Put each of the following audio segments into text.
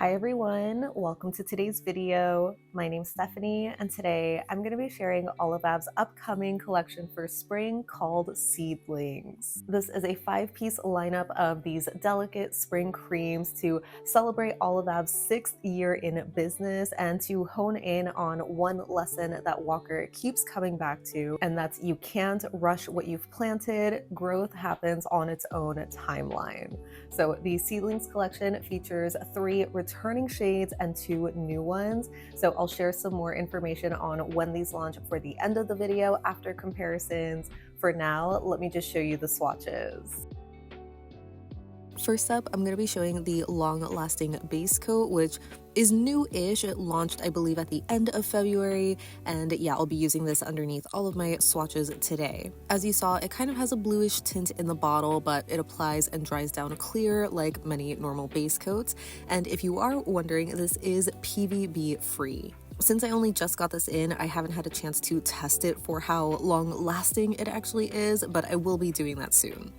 Hi everyone, welcome to today's video. My name's Stephanie and today I'm going to be sharing Olivab's upcoming collection for spring called Seedlings. This is a 5-piece lineup of these delicate spring creams to celebrate Olivab's 6th year in business and to hone in on one lesson that Walker keeps coming back to, and that's you can't rush what you've planted. Growth happens on its own timeline. So the Seedlings collection features 3 returning shades and 2 new ones. So I'll share some more information on when these launch for the end of the video after comparisons. For now, let me just show you the swatches. First up, I'm going to be showing the long-lasting base coat, which is new-ish. It launched, I believe, at the end of February, and yeah, I'll be using this underneath all of my swatches today. As you saw, it kind of has a bluish tint in the bottle, but it applies and dries down clear like many normal base coats. And if you are wondering, this is PVB free. Since I only just got this in, I haven't had a chance to test it for how long-lasting it actually is, but I will be doing that soon.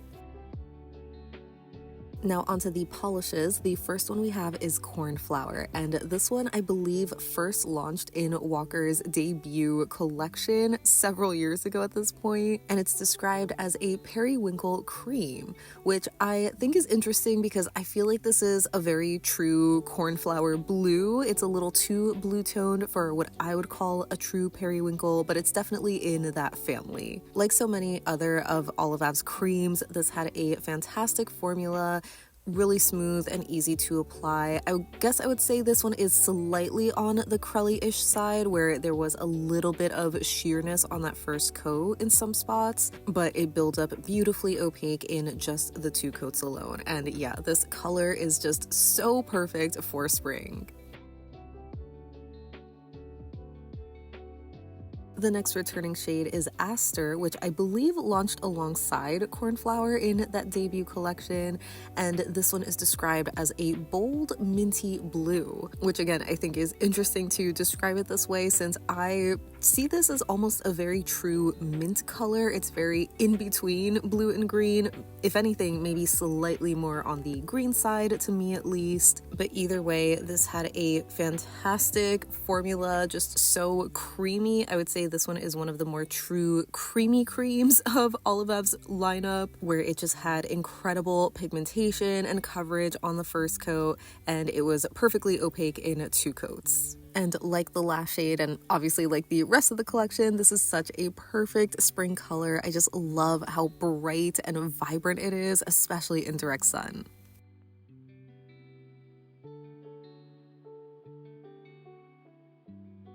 Now onto the polishes. The first one we have is Cornflower, and this one I believe first launched in Walker's debut collection several years ago at this point, and it's described as a periwinkle cream, which I think is interesting because I feel like this is a very true cornflower blue. It's a little too blue toned for what I would call a true periwinkle, but it's definitely in that family. Like so many other of Olivab's creams, this had a fantastic formula, really smooth and easy to apply. I guess I would say this one is slightly on the crelly-ish side, where there was a little bit of sheerness on that first coat in some spots, but it builds up beautifully opaque in just the 2 coats alone. And yeah, this color is just so perfect for spring. The next returning shade is Aster, which I believe launched alongside Cornflower in that debut collection, and this one is described as a bold minty blue, which again I think is interesting to describe it this way since I see this as almost a very true mint color. It's very in between blue and green, if anything maybe slightly more on the green side to me at least, but either way this had a fantastic formula, just so creamy. I would say this one is one of the more true creamy creams of Olivab's lineup, where it just had incredible pigmentation and coverage on the first coat, and it was perfectly opaque in 2 coats. And like the last shade, and obviously like the rest of the collection, this is such a perfect spring color. I just love how bright and vibrant it is, especially in direct sun.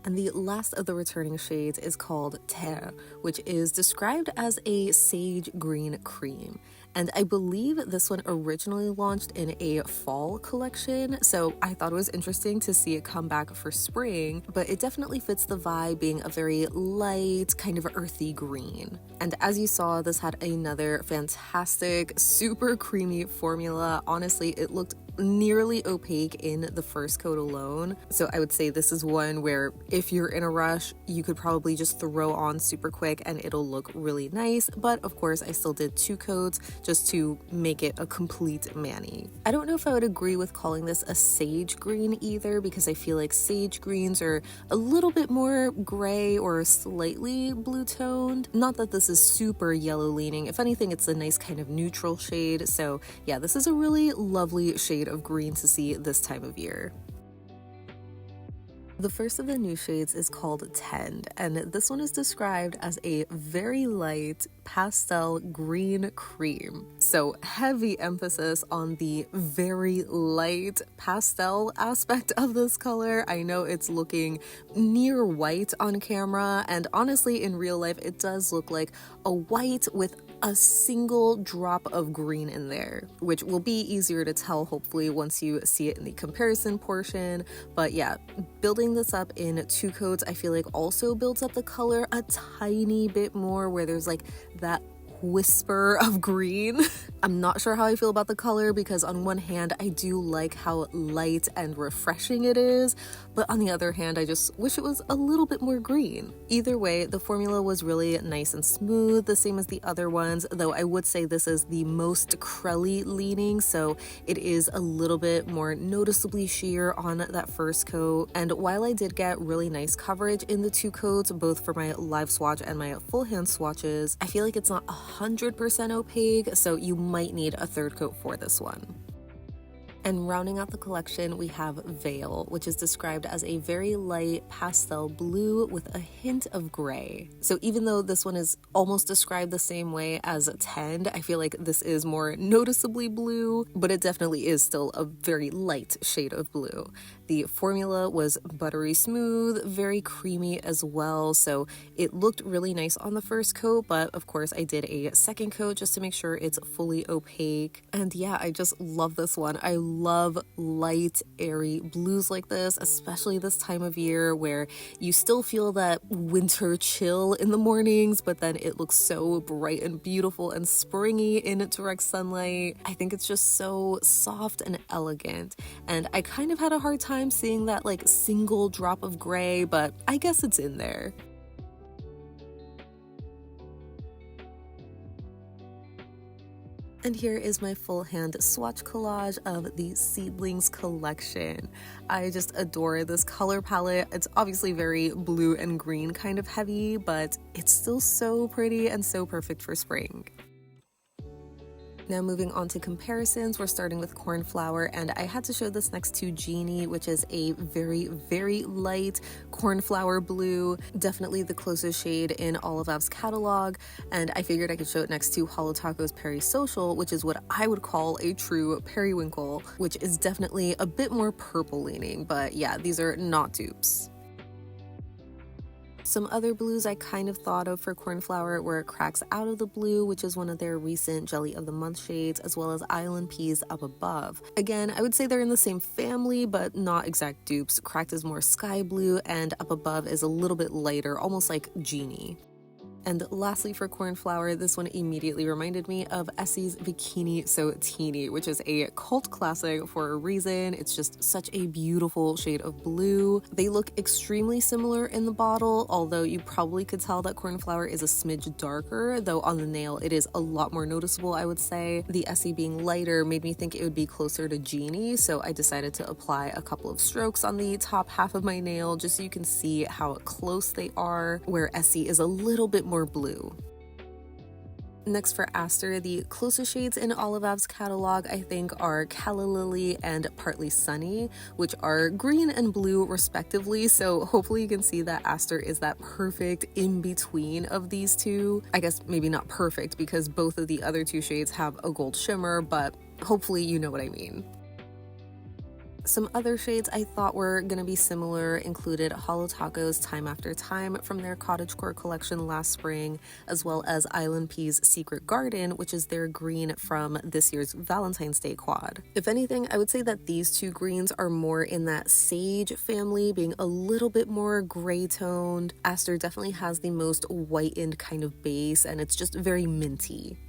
And the last of the returning shades is called Terre, which is described as a sage green cream. And I believe this one originally launched in a fall collection, so I thought it was interesting to see it come back for spring, but it definitely fits the vibe, being a very light, kind of earthy green. And as you saw, this had another fantastic, super creamy formula. Honestly, it looked nearly opaque in the first coat alone, so I would say this is one where if you're in a rush, you could probably just throw on super quick and it'll look really nice. But of course I still did 2 coats just to make it a complete mani. I don't know if I would agree with calling this a sage green either, because I feel like sage greens are a little bit more gray or slightly blue toned. Not that this is super yellow leaning, if anything it's a nice kind of neutral shade. So yeah, this is a really lovely shade of green to see this time of year. The first of the new shades is called Tend, and this one is described as a very light pastel green cream. So heavy emphasis on the very light pastel aspect of this color. I know it's looking near white on camera, and honestly in real life it does look like a white with a single drop of green in there, which will be easier to tell hopefully once you see it in the comparison portion. But yeah, building this up in 2 coats I feel like also builds up the color a tiny bit more, where there's like that whisper of green. I'm not sure how I feel about the color because on one hand, I do like how light and refreshing it is, but on the other hand, I just wish it was a little bit more green. Either way, the formula was really nice and smooth, the same as the other ones, though I would say this is the most crelly leaning, so it is a little bit more noticeably sheer on that first coat. And while I did get really nice coverage in the two coats, both for my live swatch and my full hand swatches, I feel like it's not 100% opaque, so you might need a third coat for this one. And rounding out the collection, we have Veil, which is described as a very light pastel blue with a hint of gray. So even though this one is almost described the same way as Tend, I feel like this is more noticeably blue, but it definitely is still a very light shade of blue. The formula was buttery smooth, very creamy as well, so it looked really nice on the first coat, but of course I did a second coat just to make sure it's fully opaque. And yeah, I just love this one. I love light, airy blues like this, especially this time of year where you still feel that winter chill in the mornings, but then it looks so bright and beautiful and springy in direct sunlight. I think it's just so soft and elegant, and I kind of had a hard time seeing that like single drop of gray, but I guess it's in there. And here is my full hand swatch collage of the Seedlings collection. I just adore this color palette. It's obviously very blue and green kind of heavy, but it's still so pretty and so perfect for spring. Now moving on to comparisons, we're starting with Cornflower, and I had to show this next to Jeannie, which is a very, very light cornflower blue, definitely the closest shade in all of Av's catalog, and I figured I could show it next to Holo Peri-Social, which is what I would call a true periwinkle, which is definitely a bit more purple leaning, but yeah, these are not dupes. Some other blues I kind of thought of for Cornflower were Cracks Out of the Blue, which is one of their recent Jelly of the Month shades, as well as ILNP's Up Above. Again, I would say they're in the same family, but not exact dupes. Cracked is more sky blue, and Up Above is a little bit lighter, almost like Jeannie. And lastly for Cornflower, this one immediately reminded me of Essie's Bikini So Teeny, which is a cult classic for a reason. It's just such a beautiful shade of blue. They look extremely similar in the bottle, although you probably could tell that Cornflower is a smidge darker, though on the nail it is a lot more noticeable, I would say. The Essie being lighter made me think it would be closer to Jeannie, so I decided to apply a couple of strokes on the top half of my nail just so you can see how close they are, where Essie is a little bit more blue. Next for Aster, the closest shades in all of Av's catalog I think are Calla Lily and Partly Sunny, which are green and blue respectively, so hopefully you can see that Aster is that perfect in-between of these two. I guess maybe not perfect because both of the other two shades have a gold shimmer, but hopefully you know what I mean. Some other shades I thought were going to be similar included Holo Thyme After Time from their cottagecore collection last spring, as well as ILNP's Secret Garden, which is their green from this year's Valentine's Day quad. If anything, I would say that these two greens are more in that sage family, being a little bit more gray toned. Aster definitely has the most whitened kind of base, and it's just very minty.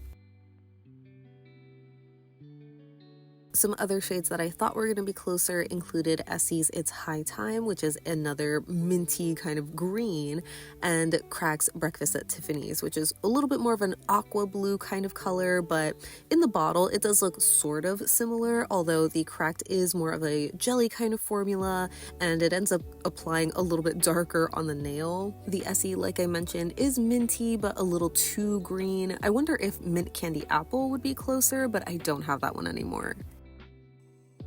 Some other shades that I thought were going to be closer included Essie's It's High Time, which is another minty kind of green, and Crack's Breakfast at Tiffany's, which is a little bit more of an aqua blue kind of color, but in the bottle it does look sort of similar, although the Cracked is more of a jelly kind of formula, and it ends up applying a little bit darker on the nail. The Essie, like I mentioned, is minty, but a little too green. I wonder if Mint Candy Apple would be closer, but I don't have that one anymore.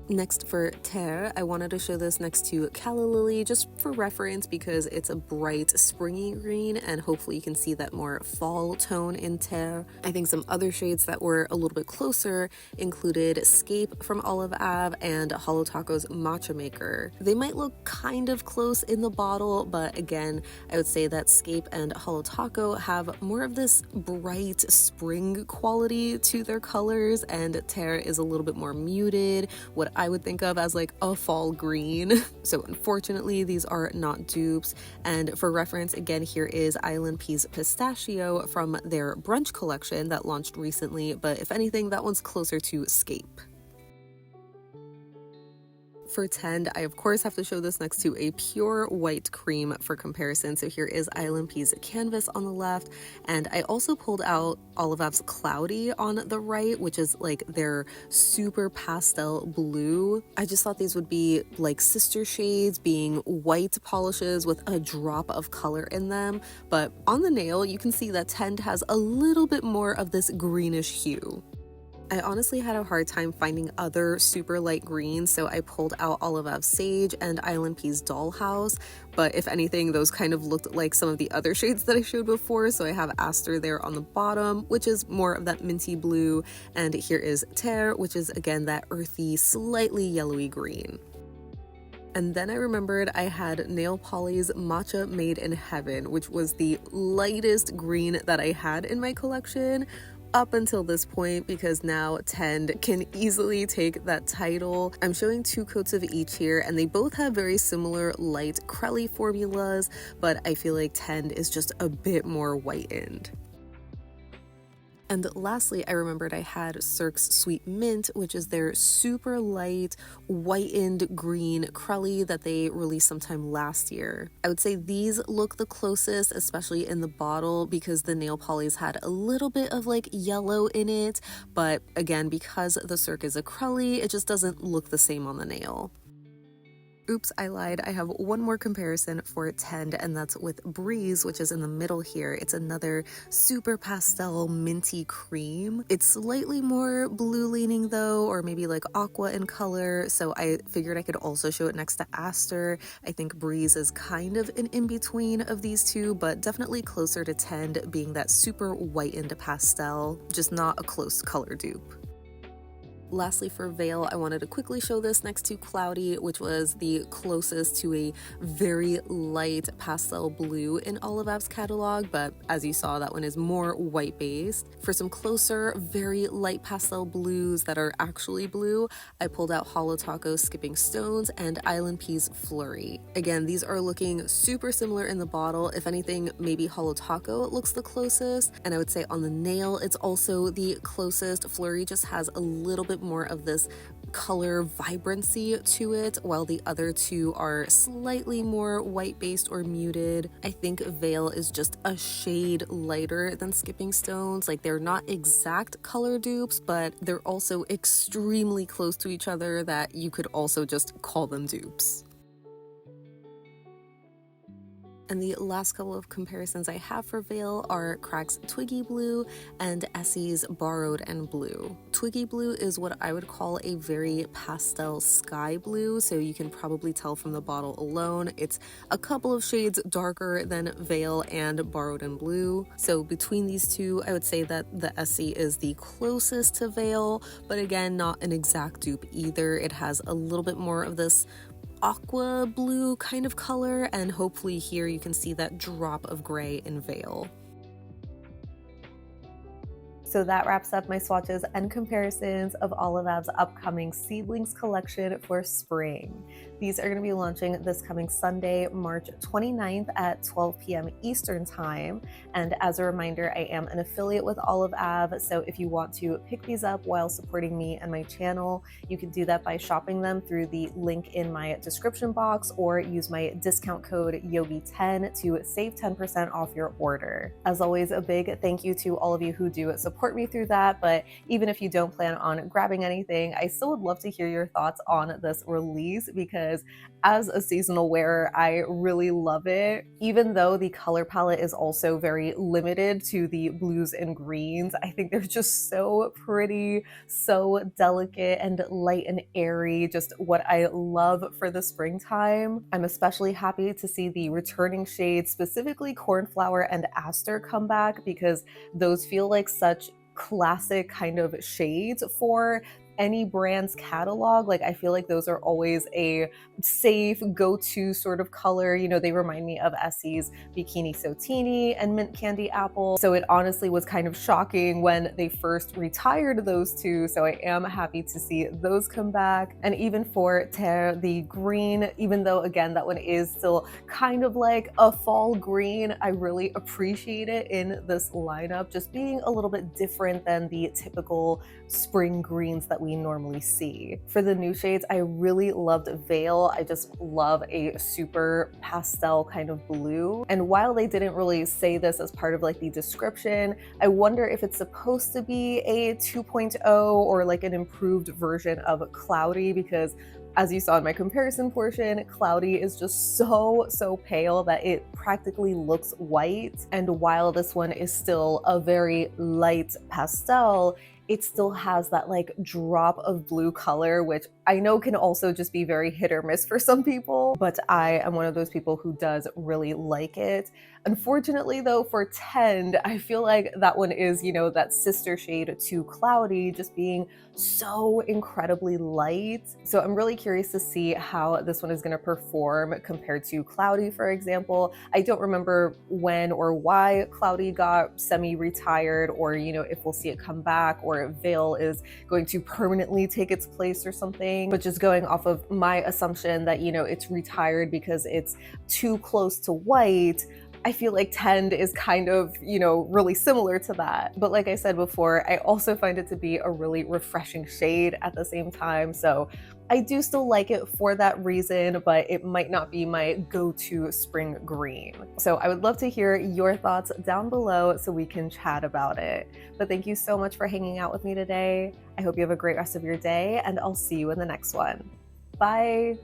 Next for Terre, I wanted to show this next to Calla Lily just for reference because it's a bright springy green and hopefully you can see that more fall tone in Terre. I think some other shades that were a little bit closer included Scape from Olive Ave and Holo Matcha Maker. They might look kind of close in the bottle, but again, I would say that Scape and Holo have more of this bright spring quality to their colors, and Terre is a little bit more muted, what I would think of as like a fall green. So unfortunately, these are not dupes. And for reference, again, here is ILNP's Pistachio from their brunch collection that launched recently, but if anything, that one's closer to Scape. For Tend, I of course have to show this next to a pure white cream for comparison. So here is ILNP's Canvas on the left, and I also pulled out Olivav's Cloudy on the right, which is like their super pastel blue. I just thought these would be like sister shades, being white polishes with a drop of color in them, but on the nail you can see that Tend has a little bit more of this greenish hue. I honestly had a hard time finding other super light greens, so I pulled out Olivav's Sage and ILNP's Dollhouse, but if anything, those kind of looked like some of the other shades that I showed before, so I have Aster there on the bottom, which is more of that minty blue, and here is Terre, which is again that earthy, slightly yellowy green. And then I remembered I had Nailpollies Matcha Made in Heaven, which was the lightest green that I had in my collection up until this point, because now Tend can easily take that title. I'm showing 2 coats of each here, and they both have very similar light crelly formulas, but I feel like Tend is just a bit more whitened. And lastly, I remembered I had Cirque's Sweet Mint, which is their super light, whitened green crelly that they released sometime last year. I would say these look the closest, especially in the bottle, because the Nailpollies had a little bit of like yellow in it, but again, because the Cirque is a crelly, it just doesn't look the same on the nail. Oops, I lied. I have one more comparison for Tend, and that's with Breeze, which is in the middle here. It's another super pastel minty cream. It's slightly more blue leaning though, or maybe like aqua in color, so I figured I could also show it next to Aster. I think Breeze is kind of an in-between of these two, but definitely closer to Tend, being that super whitened pastel, just not a close color dupe. Lastly, for Veil, I wanted to quickly show this next to Cloudy, which was the closest to a very light pastel blue in Olivav's catalog, but as you saw, that one is more white based. For some closer, very light pastel blues that are actually blue, I pulled out Holo Taco Skipping Stones and ILNP's Flurry. Again, these are looking super similar in the bottle. If anything, maybe Holo Taco looks the closest, and I would say on the nail, it's also the closest. Flurry just has a little bit more of this color vibrancy to it, while the other two are slightly more white based or muted. I think Veil is just a shade lighter than Skipping Stones. Like, they're not exact color dupes, but they're also extremely close to each other that you could also just call them dupes. And the last couple of comparisons I have for Veil are Crack's Twiggy Blue and Essie's Borrowed and Blue. Twiggy Blue is what I would call a very pastel sky blue, so you can probably tell from the bottle alone. It's a couple of shades darker than Veil and Borrowed and Blue. So between these two, I would say that the Essie is the closest to Veil, but again, not an exact dupe either. It has a little bit more of this aqua blue kind of color, and hopefully here you can see that drop of gray in Veil. So that wraps up my swatches and comparisons of Olivav's upcoming Seedlings collection for spring. These are going to be launching this coming Sunday, March 29th at 12 p.m. Eastern Time. And as a reminder, I am an affiliate with Olivav, so if you want to pick these up while supporting me and my channel, you can do that by shopping them through the link in my description box, or use my discount code YOGI10 to save 10% off your order. As always, a big thank you to all of you who do support me through that, but even if you don't plan on grabbing anything, I still would love to hear your thoughts on this release, because as a seasonal wearer, I really love it. Even though the color palette is also very limited to the blues and greens, I think they're just so pretty, so delicate and light and airy, just what I love for the springtime. I'm especially happy to see the returning shades, specifically Cornflower and Aster, come back, because those feel like such classic kind of shades for any brand's catalog, like I feel like those are always a safe go-to sort of color. You know, they remind me of Essie's Bikini So Teeny and Mint Candy Apple. So it honestly was kind of shocking when they first retired those two. So I am happy to see those come back. And even for Terre, the green, even though again, that one is still kind of like a fall green, I really appreciate it in this lineup, just being a little bit different than the typical spring greens that we normally see. For the new shades, I really loved Veil. I just love a super pastel kind of blue. And while they didn't really say this as part of like the description, I wonder if it's supposed to be a 2.0 or like an improved version of Cloudy, because as you saw in my comparison portion, Cloudy is just so pale that it practically looks white. And while this one is still a very light pastel, it still has that like drop of blue color, which I know can also just be very hit or miss for some people, but I am one of those people who does really like it. Unfortunately though, for Tend, I feel like that one is, you know, that sister shade to Cloudy, just being so incredibly light. So I'm really curious to see how this one is going to perform compared to Cloudy, for example. I don't remember when or why Cloudy got semi-retired, or, you know, if we'll see it come back, or if Veil is going to permanently take its place or something. But just going off of my assumption that, you know, it's retired because it's too close to white, I feel like Tend is kind of, you know, really similar to that. But like I said before, I also find it to be a really refreshing shade at the same time. So I do still like it for that reason, but it might not be my go-to spring green. So I would love to hear your thoughts down below so we can chat about it. But thank you so much for hanging out with me today. I hope you have a great rest of your day, and I'll see you in the next one. Bye.